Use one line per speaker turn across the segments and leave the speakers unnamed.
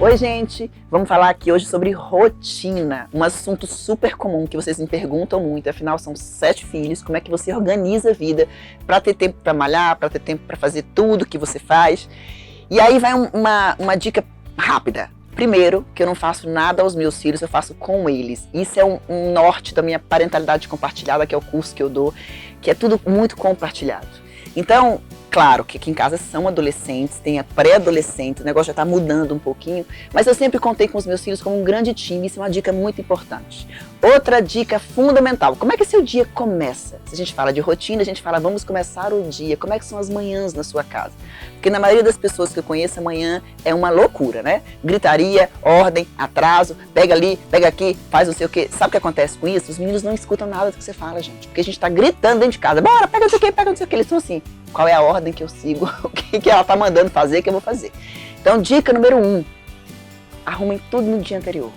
Oi, gente! Vamos falar aqui hoje sobre rotina, um assunto super comum que vocês me perguntam muito, afinal são 7 filhos, como é que você organiza a vida para ter tempo para malhar, para ter tempo para fazer tudo que você faz. E aí vai uma dica rápida. Primeiro, que eu não faço nada aos meus filhos, eu faço com eles. Isso é um norte da minha parentalidade compartilhada, que é o curso que eu dou, que é tudo muito compartilhado. Então, claro que aqui em casa são adolescentes, tem a pré-adolescente, o negócio já está mudando um pouquinho, mas eu sempre contei com os meus filhos como um grande time, isso é uma dica muito importante. Outra dica fundamental, como é que seu dia começa? Se a gente fala de rotina, a gente fala, vamos começar o dia, como é que são as manhãs na sua casa? Porque na maioria das pessoas que eu conheço, amanhã é uma loucura, né? Gritaria, ordem, atraso, pega ali, pega aqui, faz não sei o quê. Sabe o que acontece com isso? Os meninos não escutam nada do que você fala, gente, porque a gente está gritando dentro de casa, bora, pega não sei o quê, pega não sei o quê, eles são assim. Qual é a ordem que eu sigo, o que ela está mandando fazer, que eu vou fazer. Então, dica número 1, arrumem tudo no dia anterior.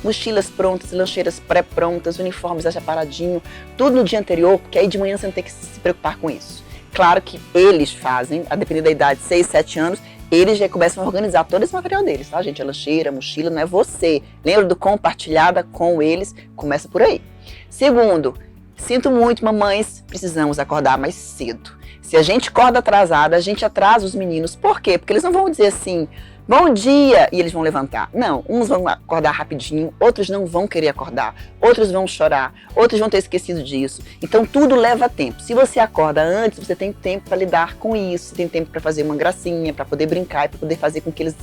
Mochilas prontas, lancheiras pré-prontas, uniformes já paradinho, tudo no dia anterior, porque aí de manhã você não tem que se preocupar com isso. Claro que eles fazem, a depender da idade, 6, 7 anos, eles já começam a organizar todo esse material deles, tá, gente? A lancheira, a mochila, não é você. Lembra do compartilhada com eles? Começa por aí. Segundo, sinto muito, mamães, precisamos acordar mais cedo. Se a gente acorda atrasada, a gente atrasa os meninos. Por quê? Porque eles não vão dizer assim, bom dia, e eles vão levantar. Não, uns vão acordar rapidinho, outros não vão querer acordar, outros vão chorar, outros vão ter esquecido disso. Então tudo leva tempo. Se você acorda antes, você tem tempo para lidar com isso, você tem tempo para fazer uma gracinha, para poder brincar e para poder fazer com que eles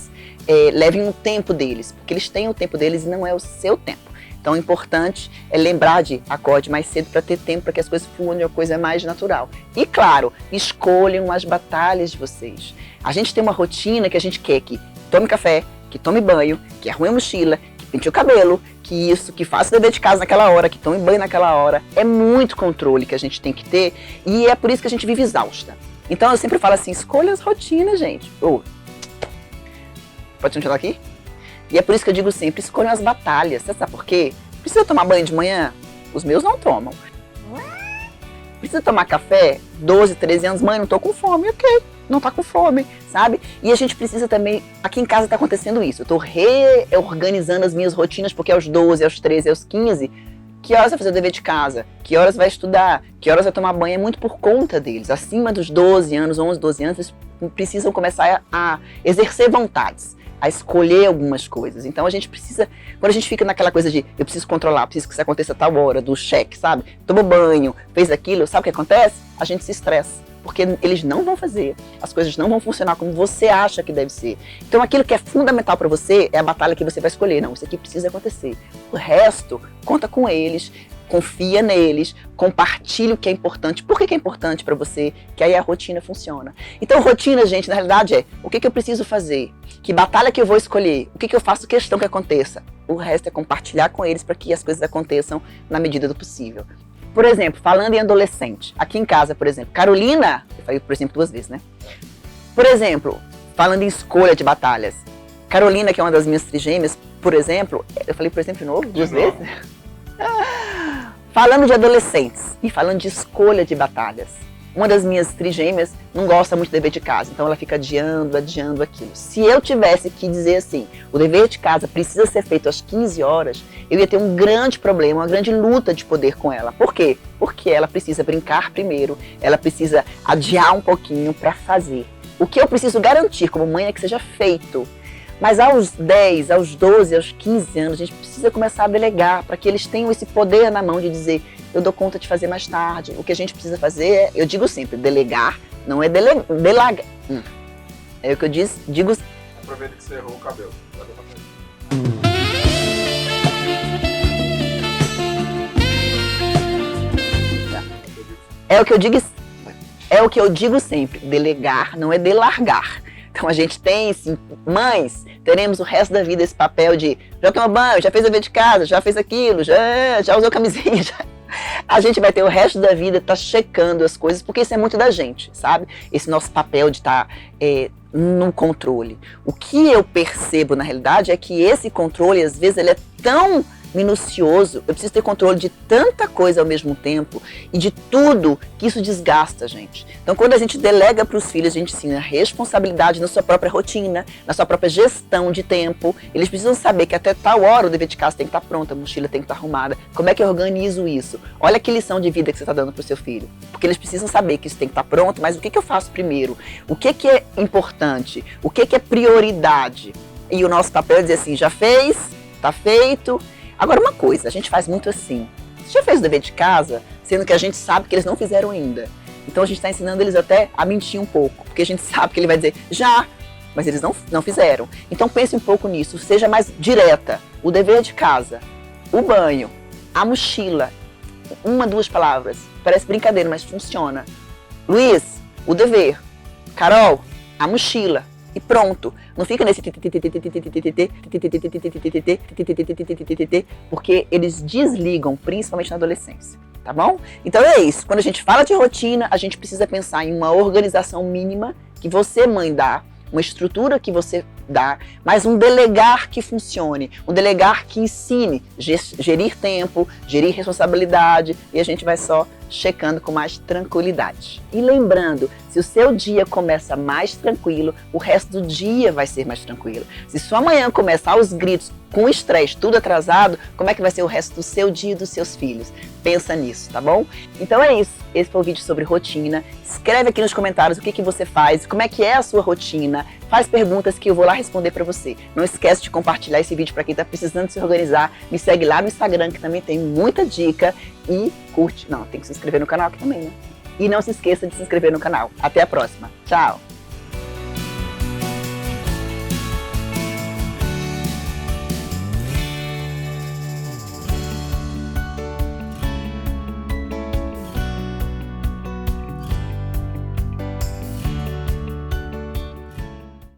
levem o tempo deles, porque eles têm o tempo deles e não é o seu tempo. Então, o importante é lembrar de acorde mais cedo para ter tempo para que as coisas fluam de uma coisa mais natural. E, claro, escolham as batalhas de vocês. A gente tem uma rotina que a gente quer que tome café, que tome banho, que arrume a mochila, que pinte o cabelo, que isso, que faça o dever de casa naquela hora, que tome banho naquela hora. É muito controle que a gente tem que ter e é por isso que a gente vive exausta. Então, eu sempre falo assim, escolha as rotinas, gente. Pode continuar aqui? E é por isso que eu digo sempre, escolham as batalhas. Você sabe por quê? Precisa tomar banho de manhã? Os meus não tomam. Precisa tomar café? 12, 13 anos, mãe, não tô com fome. Ok, não tá com fome, sabe? E a gente precisa também, aqui em casa tá acontecendo isso. Eu tô reorganizando as minhas rotinas, porque aos 12, aos 13, aos 15, que horas vai fazer o dever de casa? Que horas vai estudar? Que horas vai tomar banho? É muito por conta deles. Acima dos 12 anos, 11, 12 anos, eles precisam começar a exercer vontades, a escolher algumas coisas. Então a gente precisa, quando a gente fica naquela coisa de eu preciso controlar, preciso que isso aconteça a tal hora, do cheque, sabe? Tomou banho, fez aquilo, sabe o que acontece? A gente se estressa, porque eles não vão fazer, as coisas não vão funcionar como você acha que deve ser. Então aquilo que é fundamental para você é a batalha que você vai escolher. Não, isso aqui precisa acontecer. O resto, conta com eles, confia neles, compartilha o que é importante. Por que é importante para você? Que aí a rotina funciona. Então rotina, gente, na realidade é o que eu preciso fazer? Que batalha que eu vou escolher? O que eu faço questão que aconteça? O resto é compartilhar com eles para que as coisas aconteçam na medida do possível. Por exemplo, falando em adolescente, aqui em casa, por exemplo, Carolina, eu falei por exemplo 2 vezes, né? Por exemplo, falando em escolha de batalhas, Carolina, que é uma das minhas trigêmeas, por exemplo, eu falei por exemplo de novo, 2 vezes? Falando de adolescentes e falando de escolha de batalhas, uma das minhas trigêmeas não gosta muito do dever de casa, então ela fica adiando aquilo. Se eu tivesse que dizer assim, o dever de casa precisa ser feito às 15 horas, eu ia ter um grande problema, uma grande luta de poder com ela. Por quê? Porque ela precisa brincar primeiro, ela precisa adiar um pouquinho para fazer. O que eu preciso garantir como mãe é que seja feito. Mas aos 10, aos 12, aos 15 anos, a gente precisa começar a delegar para que eles tenham esse poder na mão de dizer eu dou conta de fazer mais tarde. O que a gente precisa fazer é, eu digo sempre, delegar, não é delagar. É o que eu digo.
Aproveita que você errou o cabelo.
É o que eu digo sempre, delegar não é delargar. Então a gente tem, sim, mães, teremos o resto da vida esse papel de já tomou banho, já fez o dever de casa, já fez aquilo, já usou camisinha, A gente vai ter o resto da vida checando as coisas, porque isso é muito da gente, sabe? Esse nosso papel de estar no controle. O que eu percebo na realidade é que esse controle, às vezes, ele é tão minucioso, eu preciso ter controle de tanta coisa ao mesmo tempo e de tudo que isso desgasta a gente. Então, quando a gente delega para os filhos, a gente ensina responsabilidade na sua própria rotina, na sua própria gestão de tempo. Eles precisam saber que até tal hora o dever de casa tem que estar pronto, a mochila tem que estar arrumada. Como é que eu organizo isso? Olha que lição de vida que você está dando para o seu filho. Porque eles precisam saber que isso tem que estar pronto, mas o que eu faço primeiro? O que é importante? O que é prioridade? E o nosso papel é dizer assim, já fez? Tá feito? Agora uma coisa, a gente faz muito assim. Você já fez o dever de casa, sendo que a gente sabe que eles não fizeram ainda. Então a gente está ensinando eles até a mentir um pouco, porque a gente sabe que ele vai dizer, já, mas eles não fizeram. Então pense um pouco nisso, seja mais direta. O dever de casa, o banho, a mochila, 1, 2 palavras. Parece brincadeira, mas funciona. Luiz, o dever. Carol, a mochila. E pronto, não fica nesse porque eles desligam, principalmente na adolescência, tá bom? Então é isso, quando a gente fala de rotina, a gente precisa pensar em uma organização mínima que você, mãe, dá, uma estrutura que você dá, mas um delegar que funcione, um delegar que ensine, gerir tempo, gerir responsabilidade, e a gente vai só checando com mais tranquilidade. E lembrando, se o seu dia começa mais tranquilo, o resto do dia vai ser mais tranquilo. Se sua manhã começar aos gritos, com estresse, tudo atrasado, como é que vai ser o resto do seu dia e dos seus filhos? Pensa nisso, tá bom? Então é isso. Esse foi o vídeo sobre rotina. Escreve aqui nos comentários o que você faz, como é que é a sua rotina. Faz perguntas que eu vou lá responder pra você. Não esquece de compartilhar esse vídeo pra quem tá precisando se organizar. Me segue lá no Instagram, que também tem muita dica. E curte. Não, tem que se inscrever no canal aqui também, né? E não se esqueça de se inscrever no canal. Até a próxima. Tchau!